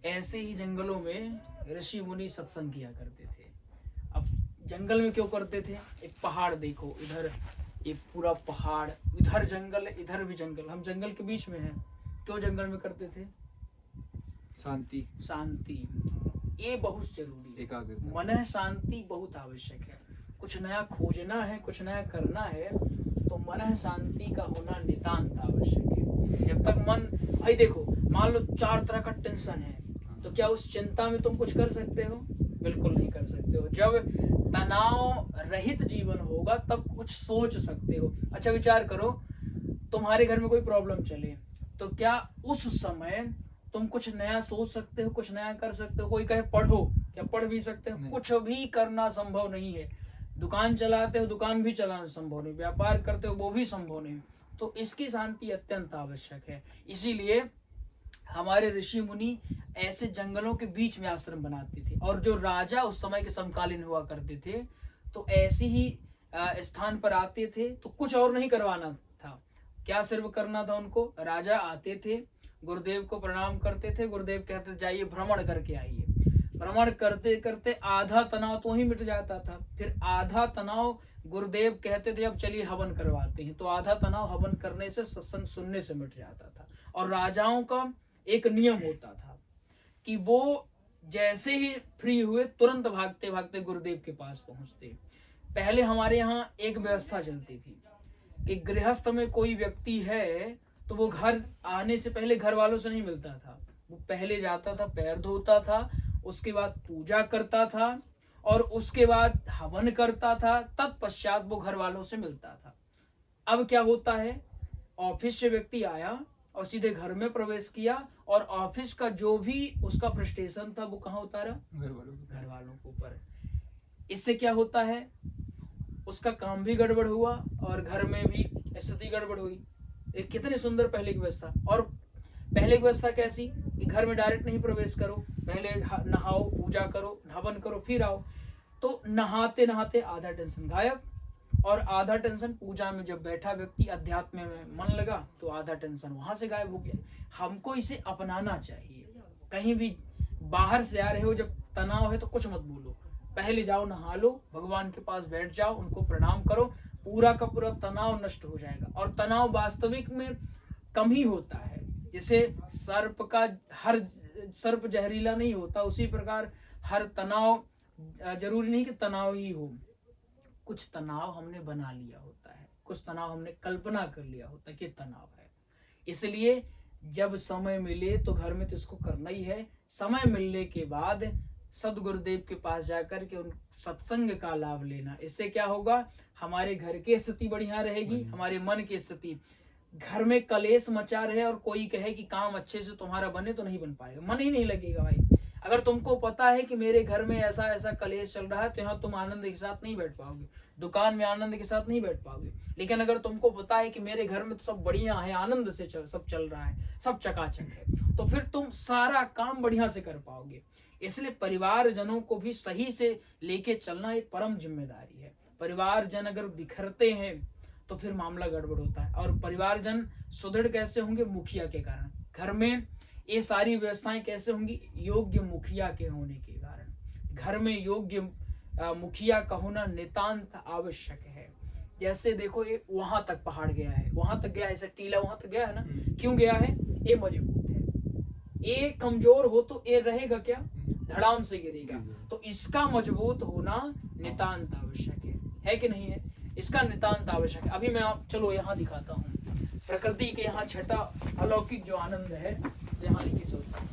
ऐसे ही जंगलों में ऋषि मुनि सत्संग किया करते थे। अब जंगल में क्यों करते थे? एक पहाड़ देखो, इधर एक पूरा पहाड़, इधर जंगल, इधर भी जंगल, हम जंगल के बीच में हैं। क्यों जंगल में करते थे? शांति, शांति, ये बहुत जरूरी है। एकाग्रता, मन शांति बहुत आवश्यक है। कुछ नया खोजना है, कुछ नया करना है, तो मन शांति का होना नितांत आवश्यक है। जब तक मन, भाई देखो, मान लो 4 तरह का टेंशन है, तो क्या उस चिंता में तुम कुछ कर सकते हो? बिल्कुल नहीं कर सकते हो। जब तनाव रहित जीवन होगा तब कुछ सोच सकते हो। अच्छा विचार करो, तुम्हारे घर में कोई प्रॉब्लम चले, तो क्या उस समय तुम कुछ नया सोच सकते हो, कुछ नया कर सकते हो? कोई कहे पढ़ो, क्या पढ़ भी सकते हो? कुछ भी करना संभव नहीं है। दुकान चलाते हो, दुकान भी चलाना संभव नहीं। व्यापार करते हो, वो भी संभव नहीं। तो इसकी शांति अत्यंत आवश्यक है। इसीलिए हमारे ऋषि मुनि ऐसे जंगलों के बीच में आश्रम बनाते थे। और जो राजा उस समय के समकालीन हुआ करते थे, तो ऐसे ही स्थान पर आते थे, तो कुछ और नहीं करवाना था। क्या सिर्फ करना था उनको? राजा आते थे, गुरुदेव को प्रणाम करते थे, गुरुदेव कहते जाइए भ्रमण करके आइए। भ्रमण करते करते आधा तनाव तो ही मिट जाता था। फिर आधा तनाव गुरुदेव कहते थे अब चलिए हवन करवाते हैं, तो आधा तनाव हवन करने से, सत्संग सुनने से मिट जाता था। और राजाओं का एक नियम होता था कि वो जैसे ही फ्री हुए तुरंत भागते भागते गुरुदेव के पास पहुंचते। पहले हमारे यहाँ एक व्यवस्था चलती थी कि गृहस्थ में कोई व्यक्ति है तो वो घर आने से पहले घर वालों से नहीं मिलता था। वो पहले जाता था, पैर धोता था, उसके बाद पूजा करता था, और उसके बाद हवन करता था, तत्पश्चात वो घर वालों से मिलता था। अब क्या होता है, ऑफिस से व्यक्ति आया और सीधे घर में प्रवेश किया, और ऑफिस का जो भी उसका फ्रस्ट्रेशन था वो कहाँ उतारा? घर वालों के ऊपर। इससे क्या होता है, उसका काम भी गड़बड़ हुआ और घर में भी स्थिति गड़बड़ हुई। एक कितनी सुंदर पहले की व्यवस्था। और पहले की व्यवस्था कैसी कि घर में डायरेक्ट नहीं प्रवेश करो, पहले नहाओ, पूजा करो, हवन करो, फिर आओ। तो नहाते नहाते आधा टेंशन गायब, और आधा टेंशन पूजा में जब बैठा व्यक्ति, अध्यात्म में मन लगा, तो आधा टेंशन वहां से गायब हो गया। हमको इसे अपनाना चाहिए। कहीं भी बाहर से आ रहे हो, जब तनाव है तो कुछ मत बोलो, पहले जाओ नहा लो, भगवान के पास बैठ जाओ, उनको प्रणाम करो, पूरा का पूरा तनाव नष्ट हो जाएगा। और तनाव वास्तविक में कम ही होता है। जैसे हर सर्प जहरीला नहीं होता, उसी प्रकार हर तनाव जरूरी नहीं कि तनाव ही हो। कुछ तनाव हमने बना लिया होता है, कुछ तनाव हमने कल्पना कर लिया होता है कि तनाव है। इसलिए जब समय मिले तो घर में तो इसको करना ही है। समय मिलने के बाद सदगुरुदेव के पास जाकर के उन सत्संग का लाभ लेना। इससे क्या होगा, हमारे घर की स्थिति बढ़िया रहेगी, हमारे मन की स्थिति। घर में कलेश मचा रहे और कोई कहे कि काम अच्छे से तुम्हारा बने, तो नहीं बन पाएगा, मन ही नहीं लगेगा भाई। अगर तुमको पता है कि मेरे घर में ऐसा ऐसा कलेश चल रहा है, तो यहाँ तुम आनंद के साथ नहीं बैठ पाओगे, दुकान में आनंद के साथ नहीं बैठ पाओगे। लेकिन अगर तुमको पता है कि मेरे घर में तो सब बढ़िया है, आनंद से सब चल रहा है, सब चकाचक है, तो फिर तुम सारा काम बढ़िया से कर पाओगे। इसलिए परिवार जनों को भी सही से लेके चलना एक परम जिम्मेदारी है। परिवार जन अगर बिखरते हैं तो फिर मामला गड़बड़ होता है। और परिवार जन सुदृढ़ कैसे होंगे? मुखिया के कारण। घर में ये सारी व्यवस्थाएं कैसे होंगी? योग्य मुखिया के होने के कारण। घर में योग्य मुखिया का होना नितांत आवश्यक है। जैसे देखो, ये वहां तक पहाड़ गया है, वहां तक गया है, ऐसा टीला वहां तक गया है ना, क्यों गया है? ये मजबूत है। ये कमजोर हो तो ये रहेगा क्या? धड़ाम से गिरेगा। तो इसका मजबूत होना नितांत आवश्यक है कि नहीं है? इसका नितांत आवश्यक है। अभी मैं आप चलो यहाँ दिखाता हूँ प्रकृति के यहाँ छठा अलौकिक जो आनंद है, यहाँ लेके चलता हूँ।